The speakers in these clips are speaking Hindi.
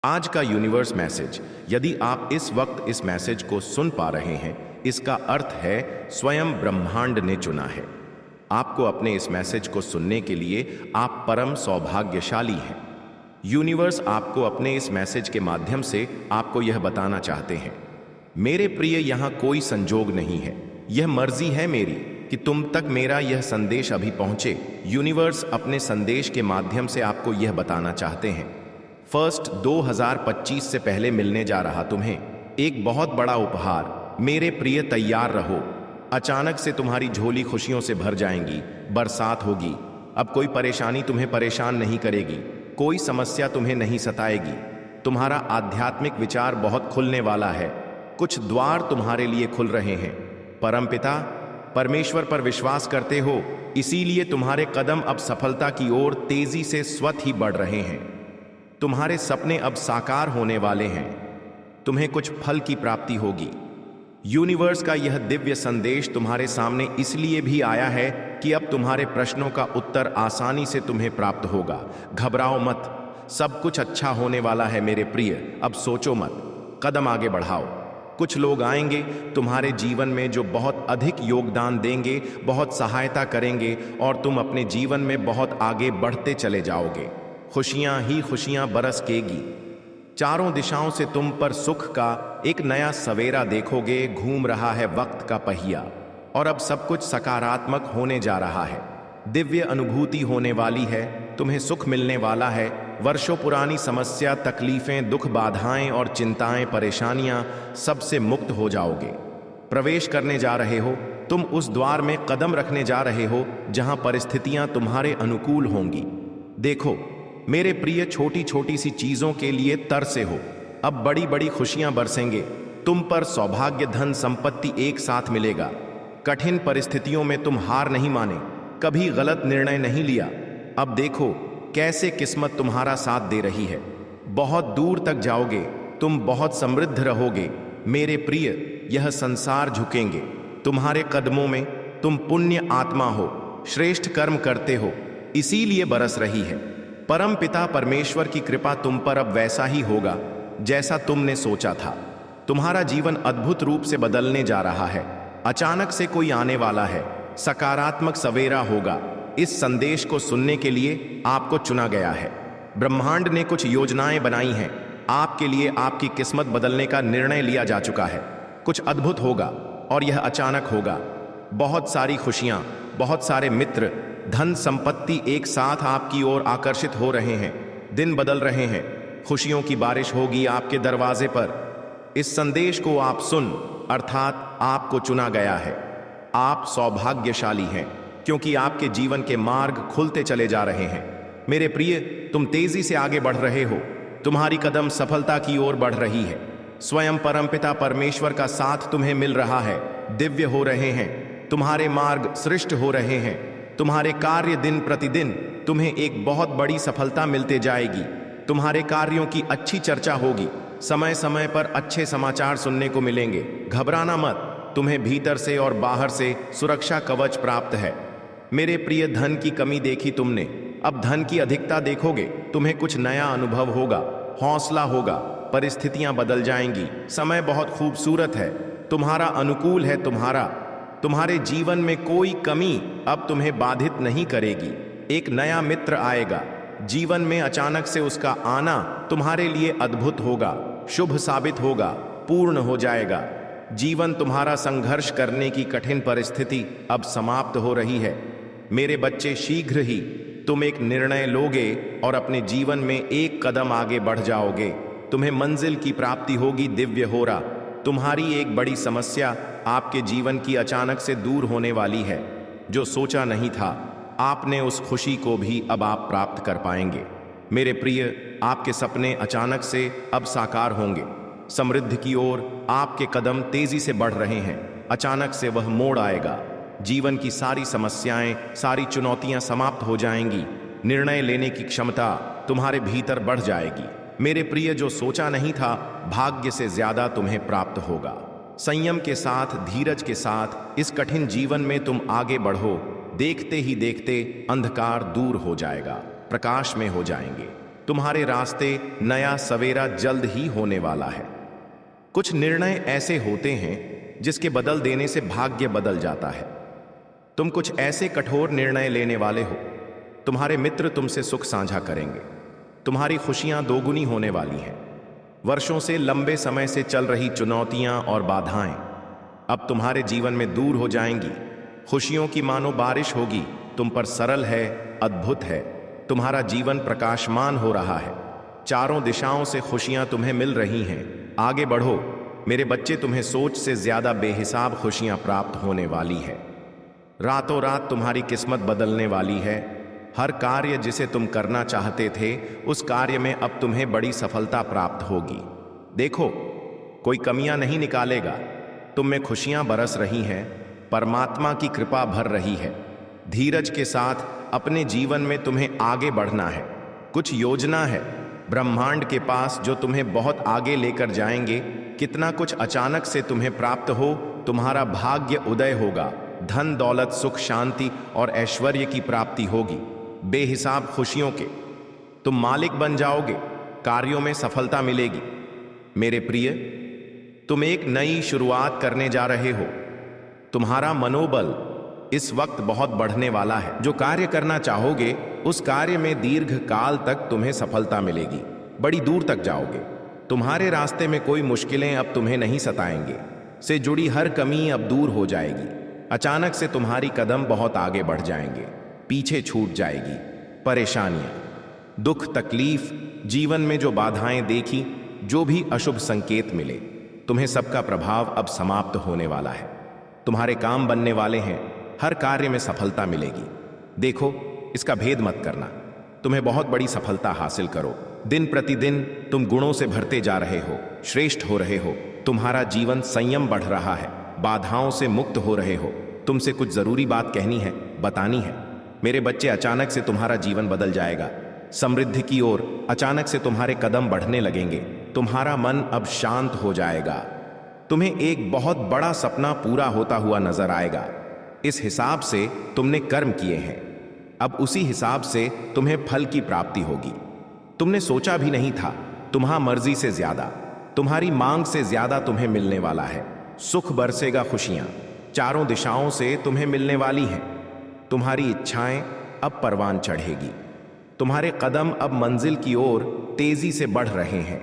आज का यूनिवर्स मैसेज, यदि आप इस वक्त इस मैसेज को सुन पा रहे हैं, इसका अर्थ है स्वयं ब्रह्मांड ने चुना है आपको अपने इस मैसेज को सुनने के लिए। आप परम सौभाग्यशाली हैं। यूनिवर्स आपको अपने इस मैसेज के माध्यम से आपको यह बताना चाहते हैं, मेरे प्रिय, यहाँ कोई संजोग नहीं है, यह मर्जी है मेरी कि तुम तक मेरा यह संदेश अभी पहुंचे। यूनिवर्स अपने संदेश के माध्यम से आपको यह बताना चाहते हैं, फर्स्ट 2025 से पहले मिलने जा रहा तुम्हें एक बहुत बड़ा उपहार। मेरे प्रिय, तैयार रहो। अचानक से तुम्हारी झोली खुशियों से भर जाएंगी, बरसात होगी। अब कोई परेशानी तुम्हें परेशान नहीं करेगी, कोई समस्या तुम्हें नहीं सताएगी। तुम्हारा आध्यात्मिक विचार बहुत खुलने वाला है, कुछ द्वार तुम्हारे लिए खुल रहे हैं। परमपिता परमेश्वर पर विश्वास करते हो, इसीलिए तुम्हारे कदम अब सफलता की ओर तेजी से स्वतः ही बढ़ रहे हैं। तुम्हारे सपने अब साकार होने वाले हैं, तुम्हें कुछ फल की प्राप्ति होगी। यूनिवर्स का यह दिव्य संदेश तुम्हारे सामने इसलिए भी आया है कि अब तुम्हारे प्रश्नों का उत्तर आसानी से तुम्हें प्राप्त होगा। घबराओ मत, सब कुछ अच्छा होने वाला है मेरे प्रिय। अब सोचो मत, कदम आगे बढ़ाओ। कुछ लोग आएंगे तुम्हारे जीवन में जो बहुत अधिक योगदान देंगे, बहुत सहायता करेंगे और तुम अपने जीवन में बहुत आगे बढ़ते चले जाओगे। खुशियां ही खुशियां बरसकेगी, चारों दिशाओं से तुम पर सुख का एक नया सवेरा देखोगे। घूम रहा है वक्त का पहिया और अब सब कुछ सकारात्मक होने जा रहा है। दिव्य अनुभूति होने वाली है, तुम्हें सुख मिलने वाला है। वर्षों पुरानी समस्या, तकलीफें, दुख, बाधाएं और चिंताएं, परेशानियां, सबसे मुक्त हो जाओगे। प्रवेश करने जा रहे हो, तुम उस द्वार में कदम रखने जा रहे हो जहां परिस्थितियां तुम्हारे अनुकूल होंगी। देखो मेरे प्रिय, छोटी छोटी सी चीजों के लिए तरसे हो, अब बड़ी बड़ी खुशियां बरसेंगे तुम पर। सौभाग्य, धन, संपत्ति एक साथ मिलेगा। कठिन परिस्थितियों में तुम हार नहीं माने, कभी गलत निर्णय नहीं लिया। अब देखो कैसे किस्मत तुम्हारा साथ दे रही है। बहुत दूर तक जाओगे, तुम बहुत समृद्ध रहोगे मेरे प्रिय। यह संसार झुकेंगे तुम्हारे कदमों में। तुम पुण्य आत्मा हो, श्रेष्ठ कर्म करते हो, इसीलिए बरस रही है। परम पिता परमेश्वर की कृपा तुम पर अब वैसा ही होगा जैसा तुमने सोचा था। तुम्हारा जीवन अद्भुत रूप से बदलने जा रहा है। अचानक से कोई आने वाला है, सकारात्मक सवेरा होगा। इस संदेश को सुनने के लिए आपको चुना गया है। ब्रह्मांड ने कुछ योजनाएं बनाई हैं आपके लिए। आपकी किस्मत बदलने का निर्णय लिया जा चुका है। कुछ अद्भुत होगा और यह अचानक होगा। बहुत सारी खुशियां, बहुत सारे मित्र, धन, संपत्ति एक साथ आपकी ओर आकर्षित हो रहे हैं। दिन बदल रहे हैं, खुशियों की बारिश होगी आपके दरवाजे पर। इस संदेश को आप सुन, अर्थात आपको चुना गया है। आप सौभाग्यशाली हैं क्योंकि आपके जीवन के मार्ग खुलते चले जा रहे हैं। मेरे प्रिय, तुम तेजी से आगे बढ़ रहे हो, तुम्हारी कदम सफलता की ओर बढ़ रही है। स्वयं परमपिता परमेश्वर का साथ तुम्हें मिल रहा है। दिव्य हो रहे हैं, तुम्हारे मार्ग सृष्ट हो रहे हैं। तुम्हारे कार्य दिन प्रतिदिन तुम्हें एक बहुत बड़ी सफलता मिलते जाएगी। तुम्हारे कार्यों की अच्छी चर्चा होगी, समय समय पर अच्छे समाचार सुनने को मिलेंगे। घबराना मत, तुम्हें भीतर से और बाहर से सुरक्षा कवच प्राप्त है। मेरे प्रिय, धन की कमी देखी तुमने, अब धन की अधिकता देखोगे। तुम्हें कुछ नया अनुभव होगा, हौसला होगा, परिस्थितियां बदल जाएंगी। समय बहुत खूबसूरत है, तुम्हारा अनुकूल है। तुम्हारे जीवन में कोई कमी अब तुम्हें बाधित नहीं करेगी। एक नया मित्र आएगा जीवन में, अचानक से उसका आना तुम्हारे लिए अद्भुत होगा, शुभ साबित होगा, पूर्ण हो जाएगा। जीवन तुम्हारा संघर्ष करने की कठिन परिस्थिति अब समाप्त हो रही है। मेरे बच्चे, शीघ्र ही तुम एक निर्णय लोगे और अपने जीवन में एक कदम आगे बढ़ जाओगे। तुम्हें मंजिल की प्राप्ति होगी। दिव्य हो रहा, तुम्हारी एक बड़ी समस्या आपके जीवन की अचानक से दूर होने वाली है। जो सोचा नहीं था आपने, उस खुशी को भी अब आप प्राप्त कर पाएंगे। मेरे प्रिय, आपके सपने अचानक से अब साकार होंगे। समृद्धि की ओर आपके कदम तेजी से बढ़ रहे हैं। अचानक से वह मोड़ आएगा, जीवन की सारी समस्याएं, सारी चुनौतियां समाप्त हो जाएंगी। निर्णय लेने की क्षमता तुम्हारे भीतर बढ़ जाएगी। मेरे प्रिय, जो सोचा नहीं था भाग्य से ज्यादा तुम्हें प्राप्त होगा। संयम के साथ, धीरज के साथ इस कठिन जीवन में तुम आगे बढ़ो। देखते ही देखते अंधकार दूर हो जाएगा, प्रकाश में हो जाएंगे। तुम्हारे रास्ते नया सवेरा जल्द ही होने वाला है। कुछ निर्णय ऐसे होते हैं जिसके बदल देने से भाग्य बदल जाता है। तुम कुछ ऐसे कठोर निर्णय लेने वाले हो। तुम्हारे मित्र तुमसे सुख साझा करेंगे। तुम्हारी खुशियां दोगुनी होने वाली हैं। वर्षों से लंबे समय से चल रही चुनौतियां और बाधाएं अब तुम्हारे जीवन में दूर हो जाएंगी। खुशियों की मानो बारिश होगी तुम पर। सरल है, अद्भुत है। तुम्हारा जीवन प्रकाशमान हो रहा है। चारों दिशाओं से खुशियां तुम्हें मिल रही हैं। आगे बढ़ो मेरे बच्चे, तुम्हें सोच से ज्यादा बेहिसाब खुशियां प्राप्त होने वाली है। रातों रात तुम्हारी किस्मत बदलने वाली है। हर कार्य जिसे तुम करना चाहते थे उस कार्य में अब तुम्हें बड़ी सफलता प्राप्त होगी। देखो, कोई कमियां नहीं निकालेगा। तुम में खुशियां बरस रही हैं। परमात्मा की कृपा भर रही है। धीरज के साथ अपने जीवन में तुम्हें आगे बढ़ना है। कुछ योजना है ब्रह्मांड के पास जो तुम्हें बहुत आगे लेकर जाएंगे। कितना कुछ अचानक से तुम्हें प्राप्त हो। तुम्हारा भाग्य उदय होगा। धन दौलत सुख शांति और ऐश्वर्य की प्राप्ति होगी। बेहिसाब खुशियों के तुम मालिक बन जाओगे। कार्यों में सफलता मिलेगी। मेरे प्रिय, तुम एक नई शुरुआत करने जा रहे हो। तुम्हारा मनोबल इस वक्त बहुत बढ़ने वाला है। जो कार्य करना चाहोगे उस कार्य में दीर्घ काल तक तुम्हें सफलता मिलेगी। बड़ी दूर तक जाओगे। तुम्हारे रास्ते में कोई मुश्किलें अब तुम्हें नहीं सताएंगे। से जुड़ी हर कमी अब दूर हो जाएगी। अचानक से तुम्हारी कदम बहुत आगे बढ़ जाएंगे। पीछे छूट जाएगी परेशानियां, दुख, तकलीफ, जीवन में जो बाधाएं देखी, जो भी अशुभ संकेत मिले, तुम्हें सबका प्रभाव अब समाप्त होने वाला है। तुम्हारे काम बनने वाले हैं। हर कार्य में सफलता मिलेगी। देखो, इसका भेद मत करना। तुम्हें बहुत बड़ी सफलता हासिल करो। दिन प्रतिदिन तुम गुणों से भरते जा रहे हो, श्रेष्ठ हो रहे हो। तुम्हारा जीवन संयम बढ़ रहा है। बाधाओं से मुक्त हो रहे हो। तुमसे कुछ जरूरी बात कहनी है, बतानी है। मेरे बच्चे, अचानक से तुम्हारा जीवन बदल जाएगा। समृद्धि की ओर अचानक से तुम्हारे कदम बढ़ने लगेंगे। तुम्हारा मन अब शांत हो जाएगा। तुम्हें एक बहुत बड़ा सपना पूरा होता हुआ नजर आएगा। इस हिसाब से तुमने कर्म किए हैं। अब उसी हिसाब से तुम्हें फल की प्राप्ति होगी। तुमने सोचा भी नहीं था। तुम्हारी मर्जी से ज्यादा, तुम्हारी मांग से ज्यादा तुम्हें मिलने वाला है। सुख बरसेगा, खुशियां चारों दिशाओं से तुम्हें मिलने वाली हैं। तुम्हारी इच्छाएं अब परवान चढ़ेगी। तुम्हारे कदम अब मंजिल की ओर तेजी से बढ़ रहे हैं।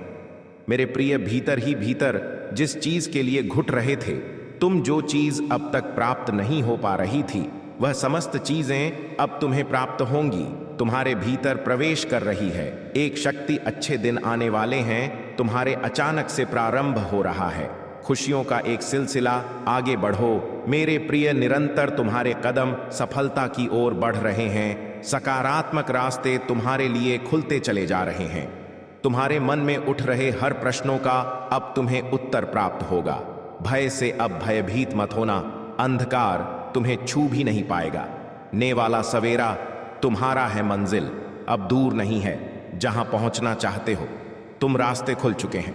मेरे प्रिय, भीतर ही भीतर जिस चीज के लिए घुट रहे थे, तुम जो चीज अब तक प्राप्त नहीं हो पा रही थी, वह समस्त चीजें अब तुम्हें प्राप्त होंगी। तुम्हारे भीतर प्रवेश कर रही है एक शक्ति। अच्छे दिन आने वाले हैं। तुम्हारे अचानक से प्रारंभ हो रहा है खुशियों का एक सिलसिला। आगे बढ़ो मेरे प्रिय। निरंतर तुम्हारे कदम सफलता की ओर बढ़ रहे हैं। सकारात्मक रास्ते तुम्हारे लिए खुलते चले जा रहे हैं। तुम्हारे मन में उठ रहे हर प्रश्नों का अब तुम्हें उत्तर प्राप्त होगा। भय से अब भयभीत मत होना। अंधकार तुम्हें छू भी नहीं पाएगा। ने वाला सवेरा तुम्हारा है। मंजिल अब दूर नहीं है। जहां पहुंचना चाहते हो तुम, रास्ते खुल चुके हैं।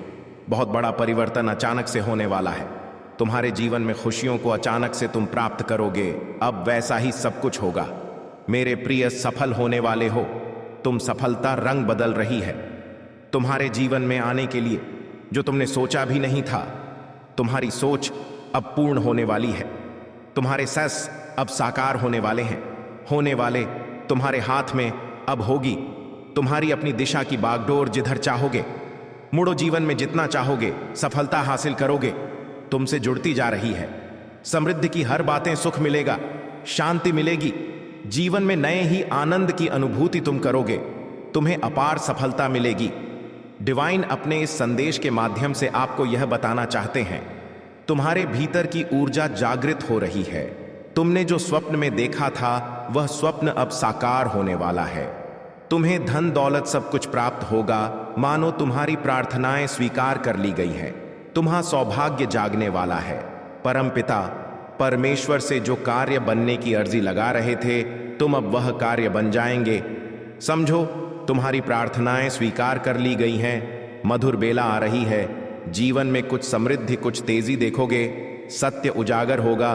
बहुत बड़ा परिवर्तन अचानक से होने वाला है। तुम्हारे जीवन में खुशियों को अचानक से तुम प्राप्त करोगे। अब वैसा ही सब कुछ होगा। मेरे प्रिय, सफल होने वाले हो तुम। सफलता रंग बदल रही है तुम्हारे जीवन में आने के लिए, जो तुमने सोचा भी नहीं था। तुम्हारी सोच अब पूर्ण होने वाली है। तुम्हारे सस अब साकार होने वाले हैं। होने वाले तुम्हारे हाथ में अब होगी। तुम्हारी अपनी दिशा की बागडोर, जिधर चाहोगे मुड़ो। जीवन में जितना चाहोगे सफलता हासिल करोगे। तुमसे जुड़ती जा रही है। समृद्धि की हर बातें, सुख मिलेगा, शांति मिलेगी। जीवन में नए ही आनंद की अनुभूति तुम करोगे। तुम्हें अपार सफलता मिलेगी। डिवाइन अपने इस संदेश के माध्यम से आपको यह बताना चाहते हैं, तुम्हारे भीतर की ऊर्जा जागृत हो रही है। तुमने जो स्वप्न में देखा था वह स्वप्न अब साकार होने वाला है। तुम्हें धन दौलत सब कुछ प्राप्त होगा। मानो तुम्हारी प्रार्थनाएं स्वीकार कर ली गई हैं। तुम्हारा सौभाग्य जागने वाला है। परमपिता परमेश्वर से जो कार्य बनने की अर्जी लगा रहे थे, तुम अब वह कार्य बन जाएंगे। समझो, तुम्हारी प्रार्थनाएं स्वीकार कर ली गई हैं। मधुर बेला आ रही है। जीवन में कुछ समृद्धि, कुछ तेजी देखोगे। सत्य उजागर होगा।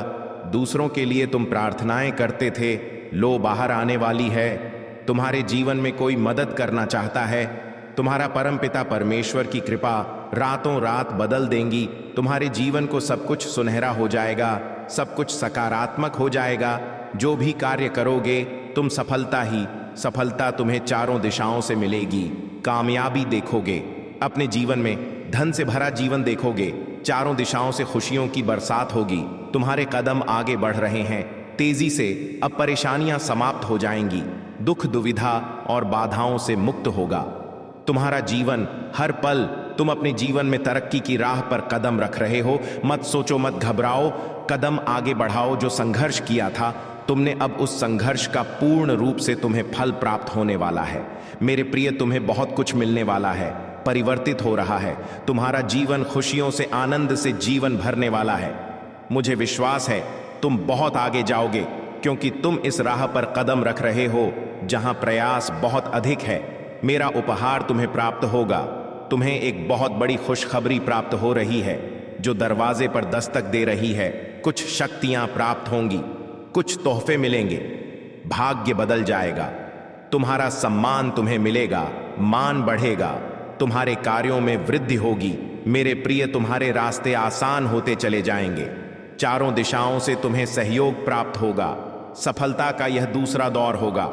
दूसरों के लिए तुम प्रार्थनाएं करते थे, लो बाहर आने वाली है। तुम्हारे जीवन में कोई मदद करना चाहता है, तुम्हारा परमपिता परमेश्वर की कृपा रातों रात बदल देंगी। तुम्हारे जीवन को सब कुछ सुनहरा हो जाएगा, सब कुछ सकारात्मक हो जाएगा। जो भी कार्य करोगे तुम सफलता तुम्हें चारों दिशाओं से मिलेगी। कामयाबी देखोगे, अपने जीवन में धन से भरा जीवन देखोगे। चारों दिशाओं से खुशियों की बरसात होगी। तुम्हारे कदम आगे बढ़ रहे हैं तेजी से। अब परेशानियां समाप्त हो जाएंगी। दुख दुविधा और बाधाओं से मुक्त होगा तुम्हारा जीवन। हर पल तुम अपने जीवन में तरक्की की राह पर कदम रख रहे हो। मत सोचो, मत घबराओ, कदम आगे बढ़ाओ। जो संघर्ष किया था तुमने, अब उस संघर्ष का पूर्ण रूप से तुम्हें फल प्राप्त होने वाला है। मेरे प्रिय, तुम्हें बहुत कुछ मिलने वाला है, परिवर्तित हो रहा है। तुम्हारा जीवन खुशियों से, आनंद से जीवन भरने वाला है। मुझे विश्वास है तुम बहुत आगे जाओगे, क्योंकि तुम इस राह पर कदम रख रहे हो जहां प्रयास बहुत अधिक है। मेरा उपहार तुम्हें प्राप्त होगा। तुम्हें एक बहुत बड़ी खुशखबरी प्राप्त हो रही है जो दरवाजे पर दस्तक दे रही है। कुछ शक्तियां प्राप्त होंगी, कुछ तोहफे मिलेंगे, भाग्य बदल जाएगा। तुम्हारा सम्मान तुम्हें मिलेगा, मान बढ़ेगा, तुम्हारे कार्यों में वृद्धि होगी। मेरे प्रिय, तुम्हारे रास्ते आसान होते चले जाएंगे। चारों दिशाओं से तुम्हें सहयोग प्राप्त होगा। सफलता का यह दूसरा दौर होगा।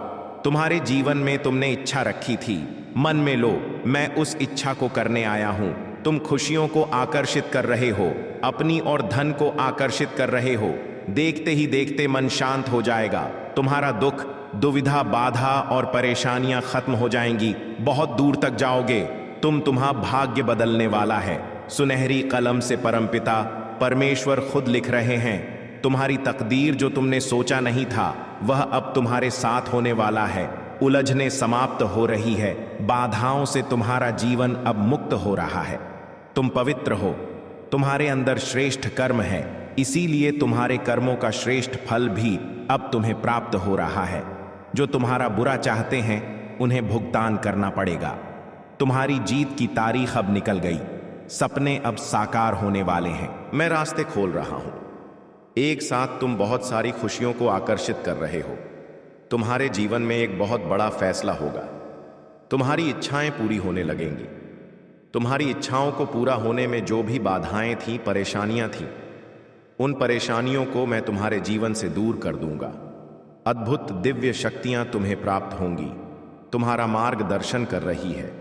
तुम्हारे जीवन में तुमने इच्छा रखी थी, मन में लो, मैं उस इच्छा को करने आया हूं। तुम खुशियों को आकर्षित कर रहे हो, अपनी और धन को आकर्षित कर रहे हो। देखते ही देखते मन शांत हो जाएगा। तुम्हारा दुख, दुविधा, बाधा और परेशानियां खत्म हो जाएंगी। बहुत दूर तक जाओगे। तुम्हारा भाग्य बदलने वाला है। सुनहरी कलम से परमपिता परमेश्वर खुद लिख रहे हैं। तुम्हारी तकदीर जो तुमने सोचा नहीं था, वह अब तुम्हारे साथ होने वाला है। उलझने समाप्त हो रही है। बाधाओं से तुम्हारा जीवन अब मुक्त हो रहा है। तुम पवित्र हो, तुम्हारे अंदर श्रेष्ठ कर्म है, इसीलिए तुम्हारे कर्मों का श्रेष्ठ फल भी अब तुम्हें प्राप्त हो रहा है। जो तुम्हारा बुरा चाहते हैं उन्हें भुगतान करना पड़ेगा। तुम्हारी जीत की तारीख अब निकल गई। सपने अब साकार होने वाले हैं। मैं रास्ते खोल रहा हूं। एक साथ तुम बहुत सारी खुशियों को आकर्षित कर रहे हो। तुम्हारे जीवन में एक बहुत बड़ा फैसला होगा। तुम्हारी इच्छाएं पूरी होने लगेंगी। तुम्हारी इच्छाओं को पूरा होने में जो भी बाधाएं थीं, परेशानियां थीं, उन परेशानियों को मैं तुम्हारे जीवन से दूर कर दूंगा। अद्भुत दिव्य शक्तियां तुम्हें प्राप्त होंगी। तुम्हारा मार्गदर्शन कर रही है।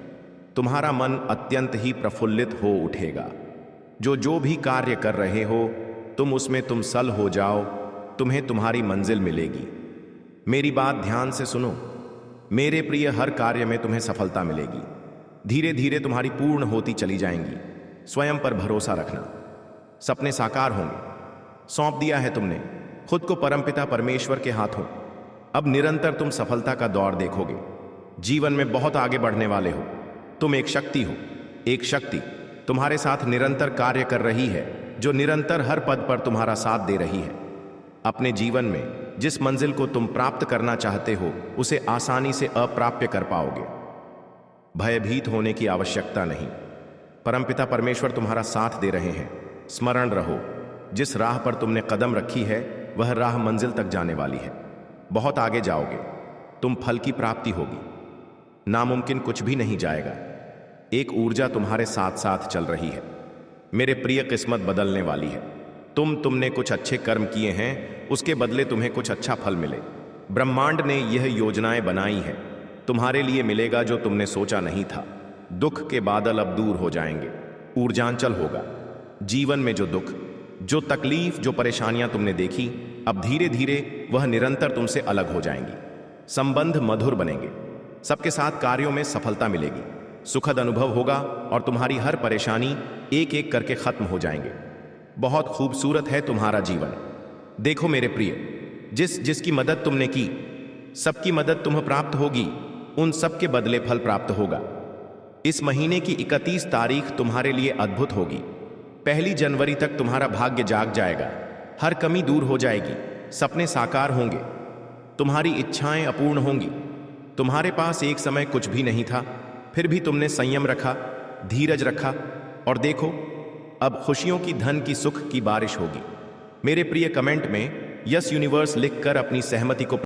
तुम्हारा मन अत्यंत ही प्रफुल्लित हो उठेगा। जो भी कार्य कर रहे हो तुम उसमें तुम सल हो जाओ। तुम्हें तुम्हारी मंजिल मिलेगी। मेरी बात ध्यान से सुनो मेरे प्रिय, हर कार्य में तुम्हें सफलता मिलेगी। धीरे धीरे तुम्हारी पूर्ण होती चली जाएंगी। स्वयं पर भरोसा रखना, सपने साकार होंगे। सौंप दिया है तुमने खुद को परमपिता परमेश्वर के हाथों। अब निरंतर तुम सफलता का दौर देखोगे। जीवन में बहुत आगे बढ़ने वाले हो। तुम एक शक्ति हो। एक शक्ति तुम्हारे साथ निरंतर कार्य कर रही है, जो निरंतर हर पद पर तुम्हारा साथ दे रही है। अपने जीवन में जिस मंजिल को तुम प्राप्त करना चाहते हो उसे आसानी से अप्राप्य कर पाओगे। भयभीत होने की आवश्यकता नहीं। परमपिता परमेश्वर तुम्हारा साथ दे रहे हैं। स्मरण रहो, जिस राह पर तुमने कदम रखी है वह राह मंजिल तक जाने वाली है। बहुत आगे जाओगे। तुम फल की प्राप्ति होगी। नामुमकिन कुछ भी नहीं जाएगा। एक ऊर्जा तुम्हारे साथ साथ चल रही है। मेरे प्रिय, किस्मत बदलने वाली है। तुमने कुछ अच्छे कर्म किए हैं, उसके बदले तुम्हें कुछ अच्छा फल मिले। ब्रह्मांड ने यह योजनाएं बनाई है। तुम्हारे लिए मिलेगा जो तुमने सोचा नहीं था। दुख के बादल अब दूर हो जाएंगे। ऊर्जांचल होगा। जीवन में जो दुख, जो तकलीफ, जो परेशानियां तुमने देखी, अब धीरे धीरे वह निरंतर तुमसे अलग हो जाएंगी। संबंध मधुर बनेंगे। सबके साथ कार्यों में सफलता मिलेगी। सुखद अनुभव होगा और तुम्हारी हर परेशानी एक एक करके खत्म हो जाएंगे। बहुत खूबसूरत है तुम्हारा जीवन। देखो मेरे प्रिय, जिसकी मदद तुमने की, सबकी मदद तुम्हें प्राप्त होगी। उन सब के बदले फल प्राप्त होगा। इस महीने की 31 तारीख तुम्हारे लिए अद्भुत होगी। 1 जनवरी तक तुम्हारा भाग्य जाग जाएगा। हर कमी दूर हो जाएगी। सपने साकार होंगे। तुम्हारी इच्छाएं अपूर्ण होंगी। तुम्हारे पास एक समय कुछ भी नहीं था, फिर भी तुमने संयम रखा, धीरज रखा, और देखो अब खुशियों की, धन की, सुख की बारिश होगी। मेरे प्रिय, कमेंट में यस यूनिवर्स लिखकर अपनी सहमति को